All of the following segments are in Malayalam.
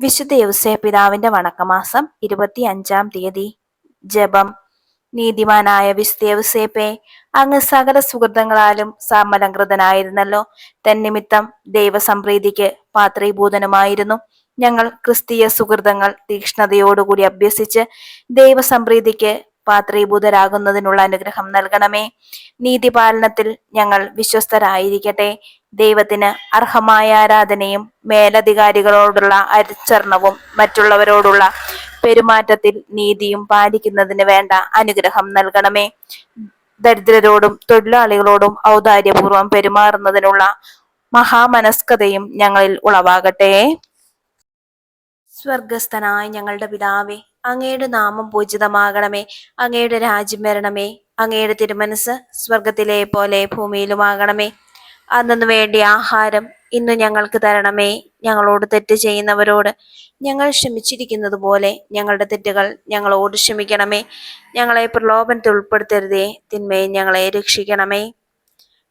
വിശുദ്ധ യൗസേപ്പ് പിതാവിന്റെ വണക്കമാസം 25-ാം തീയതി. ജപം. നീതിമാനായ വിശുദ്ധ യൗസേപ്പേ, അങ്ങ് സകല സുഹൃതങ്ങളാലും സമലംകൃതനായിരുന്നല്ലോ. തന്നിമിത്തം ദൈവസംപ്രീതിക്ക് പാത്രീഭൂതനുമായിരുന്നു. ഞങ്ങൾ ക്രിസ്തീയ സുഹൃതങ്ങൾ തീക്ഷ്ണതയോടുകൂടി അഭ്യസിച്ച് ദൈവസംപ്രീതിക്ക് പാത്രീഭൂതരാകുന്നതിനുള്ള അനുഗ്രഹം നൽകണമേ. നീതിപാലനത്തിൽ ഞങ്ങൾ വിശ്വസ്തരായിരിക്കട്ടെ. ദൈവത്തിന് അർഹമായ ആരാധനയും മേലധികാരികളോടുള്ള അനുസരണവും മറ്റുള്ളവരോടുള്ള പെരുമാറ്റത്തിൽ നീതിയും പാലിക്കുന്നതിന് വേണ്ട അനുഗ്രഹം നൽകണമേ. ദരിദ്രരോടും തൊഴിലാളികളോടും ഔദാര്യപൂർവം പെരുമാറുന്നതിനുള്ള മഹാമനസ്കതയും ഞങ്ങളിൽ ഉളവാകട്ടെ. സ്വർഗസ്ഥനായ ഞങ്ങളുടെ പിതാവേ, അങ്ങയുടെ നാമം പൂജിതമാകണമേ. അങ്ങയുടെ രാജ്യം വരണമേ. അങ്ങയുടെ തിരുമനസ് സ്വർഗത്തിലെ പോലെ ഭൂമിയിലുമാകണമേ. അന്നു വേണ്ടിയ ആഹാരം ഇന്ന് ഞങ്ങൾക്ക് തരണമേ. ഞങ്ങളോട് തെറ്റ് ചെയ്യുന്നവരോട് ഞങ്ങൾ ക്ഷമിച്ചിരിക്കുന്നത് പോലെ ഞങ്ങളുടെ തെറ്റുകൾ ഞങ്ങളോട് ക്ഷമിക്കണമേ. ഞങ്ങളെ പ്രലോഭനത്തിൽ ഉൾപ്പെടുത്തരുതേ, തിന്മയിൽ ഞങ്ങളെ രക്ഷിക്കണമേ.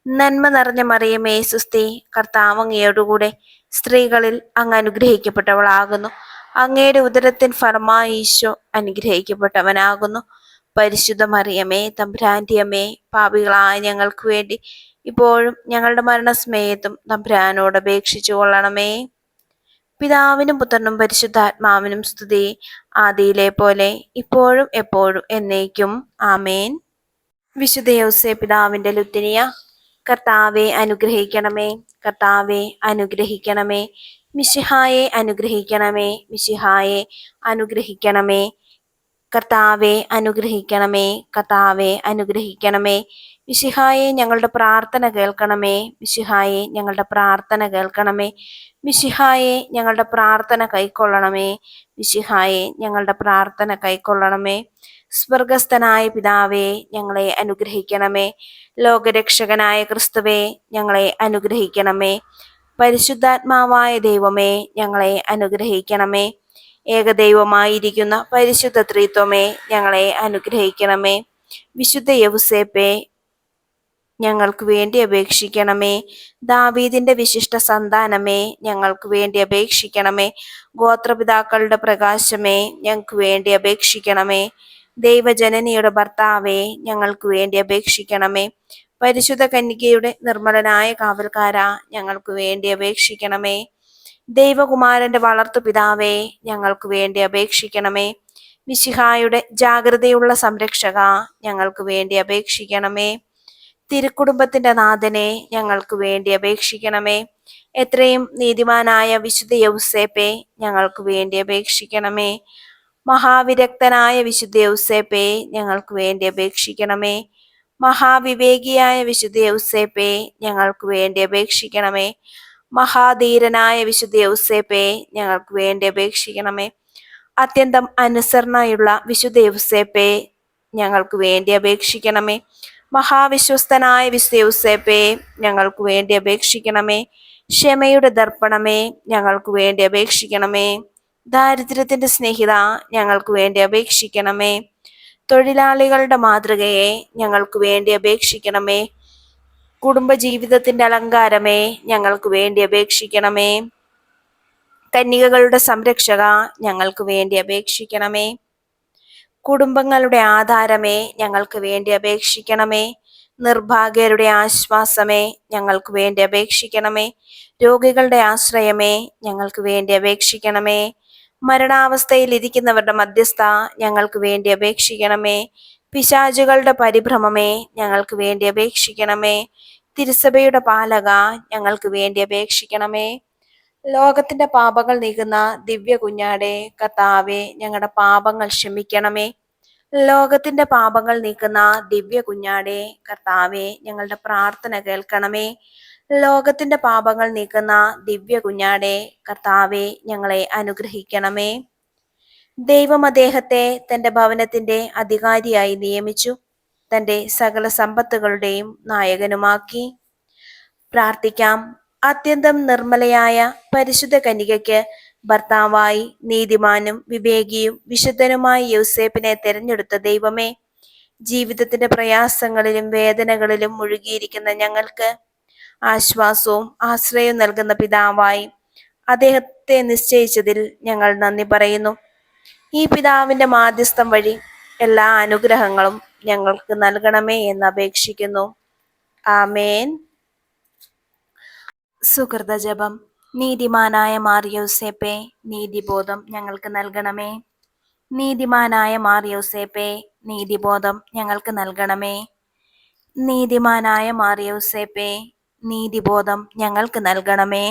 നന്മ നിറഞ്ഞ മറിയമേ സുസ്തി, കർത്താവ് അങ്ങയോടുകൂടെ സ്ത്രീകളിൽ അങ്ങ് അനുഗ്രഹിക്കപ്പെട്ടവളാകുന്നു. അങ്ങയുടെ ഉദരത്തിൻ ഫലമായി ഈശോ അനുഗ്രഹിക്കപ്പെട്ടവനാകുന്നു. പരിശുദ്ധ മറിയമേ, തമ്പുരാന്റെ അമ്മേ, പാപികളായ ഞങ്ങൾക്ക് വേണ്ടി ഇപ്പോഴും ഞങ്ങളുടെ മരണസമയത്തും തമ്പുരാനോട് അപേക്ഷിച്ചു കൊള്ളണമേ. പിതാവിനും പുത്രനും പരിശുദ്ധാത്മാവിനും സ്തുതി, ആദിയിലെ പോലെ ഇപ്പോഴും എപ്പോഴും എന്നേക്കും. ആമേൻ. വിശുദ്ധ യൗസേപ്പ് പിതാവിന്റെ ലുത്തിനിയ. കർത്താവെ അനുഗ്രഹിക്കണമേ. കർത്താവെ അനുഗ്രഹിക്കണമേ. മിശിഹായെ അനുഗ്രഹിക്കണമേ. മിശിഹായെ അനുഗ്രഹിക്കണമേ. കർത്താവെ അനുഗ്രഹിക്കണമേ. കർത്താവെ അനുഗ്രഹിക്കണമേ. മിശിഹായെ ഞങ്ങളുടെ പ്രാർത്ഥന കേൾക്കണമേ. മിശിഹായെ ഞങ്ങളുടെ പ്രാർത്ഥന കേൾക്കണമേ. മിശിഹായെ ഞങ്ങളുടെ പ്രാർത്ഥന കൈക്കൊള്ളണമേ. മിശിഹായെ ഞങ്ങളുടെ പ്രാർത്ഥന കൈക്കൊള്ളണമേ. സ്വർഗസ്ഥനായ പിതാവേ, ഞങ്ങളെ അനുഗ്രഹിക്കണമേ. ലോകരക്ഷകനായ ക്രിസ്തുവേ, ഞങ്ങളെ അനുഗ്രഹിക്കണമേ. പരിശുദ്ധാത്മാവായ ദൈവമേ, ഞങ്ങളെ അനുഗ്രഹിക്കണമേ. ഏകദൈവമായിരിക്കുന്ന പരിശുദ്ധ ത്രിത്വമേ, ഞങ്ങളെ അനുഗ്രഹിക്കണമേ. വിശുദ്ധ യൗസേപ്പേ, ഞങ്ങൾക്ക് വേണ്ടി അപേക്ഷിക്കണമേ. ദാവീദിന്റെ വിശിഷ്ട സന്താനമേ, ഞങ്ങൾക്ക് വേണ്ടി അപേക്ഷിക്കണമേ. ഗോത്രപിതാക്കളുടെ പ്രകാശമേ, ഞങ്ങൾക്ക് വേണ്ടി അപേക്ഷിക്കണമേ. ദൈവജനനിയുടെ ഭർത്താവേ, ഞങ്ങൾക്ക് വേണ്ടി അപേക്ഷിക്കണമേ. പരിശുദ്ധ കന്യകയുടെ നിർമ്മലനായ കാവൽക്കാരാ, ഞങ്ങൾക്ക് വേണ്ടി അപേക്ഷിക്കണമേ. ദൈവകുമാരന്റെ വളർത്തു പിതാവേ, ഞങ്ങൾക്ക് വേണ്ടി അപേക്ഷിക്കണമേ. മിശിഹായുടെ ജാഗ്രതയുള്ള സംരക്ഷക, ഞങ്ങൾക്ക് വേണ്ടി അപേക്ഷിക്കണമേ. തിരുക്കുടുംബത്തിന്റെ നാഥനെ, ഞങ്ങൾക്ക് വേണ്ടി അപേക്ഷിക്കണമേ. എത്രയും നീതിമാനായ വിശുദ്ധ യൗസേപ്പേ, ഞങ്ങൾക്ക് വേണ്ടി അപേക്ഷിക്കണമേ. മഹാവിരക്തനായ വിശുദ്ധ യൗസേപ്പേ, ഞങ്ങൾക്ക് വേണ്ടി അപേക്ഷിക്കണമേ. മഹാവിവേകിയായ വിശുദ്ധ യൗസേപ്പേ, ഞങ്ങൾക്ക് വേണ്ടി അപേക്ഷിക്കണമേ. മഹാധീരനായ വിശുദ്ധ യൗസേപ്പേ, ഞങ്ങൾക്ക് വേണ്ടി അപേക്ഷിക്കണമേ. അത്യന്തം അനുസരണയുള്ള വിശുദ്ധ യൗസേപ്പേ, ഞങ്ങൾക്ക് വേണ്ടി അപേക്ഷിക്കണമേ. മഹാവിശ്വസ്തനായ വിശുദ്ധ യൗസേപ്പേ, ഞങ്ങൾക്ക് വേണ്ടി അപേക്ഷിക്കണമേ. ക്ഷമയുടെ ദർപ്പണമേ, ഞങ്ങൾക്ക് വേണ്ടി അപേക്ഷിക്കണമേ. ദാരിദ്ര്യത്തിന്റെ സ്നേഹിത, ഞങ്ങൾക്ക് വേണ്ടി അപേക്ഷിക്കണമേ. തൊഴിലാളികളുടെ മാതൃകയെ, ഞങ്ങൾക്ക് വേണ്ടി അപേക്ഷിക്കണമേ. കുടുംബജീവിതത്തിന്റെ അലങ്കാരമേ, ഞങ്ങൾക്ക് വേണ്ടി അപേക്ഷിക്കണമേ. കന്യകകളുടെ സംരക്ഷക, ഞങ്ങൾക്ക് വേണ്ടി അപേക്ഷിക്കണമേ. കുടുംബങ്ങളുടെ ആധാരമേ, ഞങ്ങൾക്ക് വേണ്ടി അപേക്ഷിക്കണമേ. നിർഭാഗ്യരുടെ ആശ്വാസമേ, ഞങ്ങൾക്ക് വേണ്ടി അപേക്ഷിക്കണമേ. രോഗികളുടെ ആശ്രയമേ, ഞങ്ങൾക്ക് വേണ്ടി അപേക്ഷിക്കണമേ. മരണാവസ്ഥയിൽ ഇരിക്കുന്നവരുടെ മധ്യസ്ഥ, ഞങ്ങൾക്ക് വേണ്ടി അപേക്ഷിക്കണമേ. പിശാചുകളുടെ പരിഭ്രമമേ, ഞങ്ങൾക്ക് വേണ്ടി അപേക്ഷിക്കണമേ. തിരുസഭയുടെ പാലക, ഞങ്ങൾക്ക് വേണ്ടി അപേക്ഷിക്കണമേ. ലോകത്തിന്റെ പാപങ്ങൾ നീക്കുന്ന ദിവ്യ കുഞ്ഞാടെ, കർത്താവേ, ഞങ്ങളുടെ പാപങ്ങൾ ക്ഷമിക്കണമേ. ലോകത്തിന്റെ പാപങ്ങൾ നീക്കുന്ന ദിവ്യ കുഞ്ഞാടെ, കർത്താവേ, ഞങ്ങളുടെ പ്രാർത്ഥന കേൾക്കണമേ. ലോകത്തിന്റെ പാപങ്ങൾ നീക്കുന്ന ദിവ്യ കുഞ്ഞാടെ, കർത്താവേ, ഞങ്ങളെ അനുഗ്രഹിക്കണമേ. ദൈവം അദ്ദേഹത്തെ തന്റെ ഭവനത്തിന്റെ അധികാരിയായി നിയമിച്ചു, തന്റെ സകല സമ്പത്തുകളുടെയും നായകനുമാക്കി. പ്രാർത്ഥിക്കാം. അത്യന്തം നിർമ്മലയായ പരിശുദ്ധ കന്യകയ്ക്ക് ഭർത്താവായി നീതിമാനും വിവേകിയും വിശുദ്ധനുമായ യൗസേപ്പിനെ തിരഞ്ഞെടുത്ത ദൈവമേ, ജീവിതത്തിന്റെ പ്രയാസങ്ങളിലും വേദനകളിലും മുഴുകിയിരിക്കുന്ന ഞങ്ങൾക്ക് ആശ്വാസവും ആശ്രയവും നൽകുന്ന പിതാവായി അദ്ദേഹത്തെ നേരത്തെ നിശ്ചയിച്ചതിൽ ഞങ്ങൾ നന്ദി പറയുന്നു. ഈ പിതാവിന്റെ മാധ്യസ്ഥം വഴി എല്ലാ അനുഗ്രഹങ്ങളും ഞങ്ങൾക്ക് നൽകണമേ എന്ന് അപേക്ഷിക്കുന്നു. ആമേൻ. സുഹൃത ജപം. നീതിമാനായ മാർ യൗസേപ്പേ, നീതിബോധം ഞങ്ങൾക്ക് നൽകണമേ. നീതിമാനായ മാർ യൗസേപ്പേ, നീതിബോധം ഞങ്ങൾക്ക് നൽകണമേ. നീതിമാനായ മാർ യൗസേപ്പേ, നീതിബോധം ഞങ്ങൾക്ക് നൽകണമേ.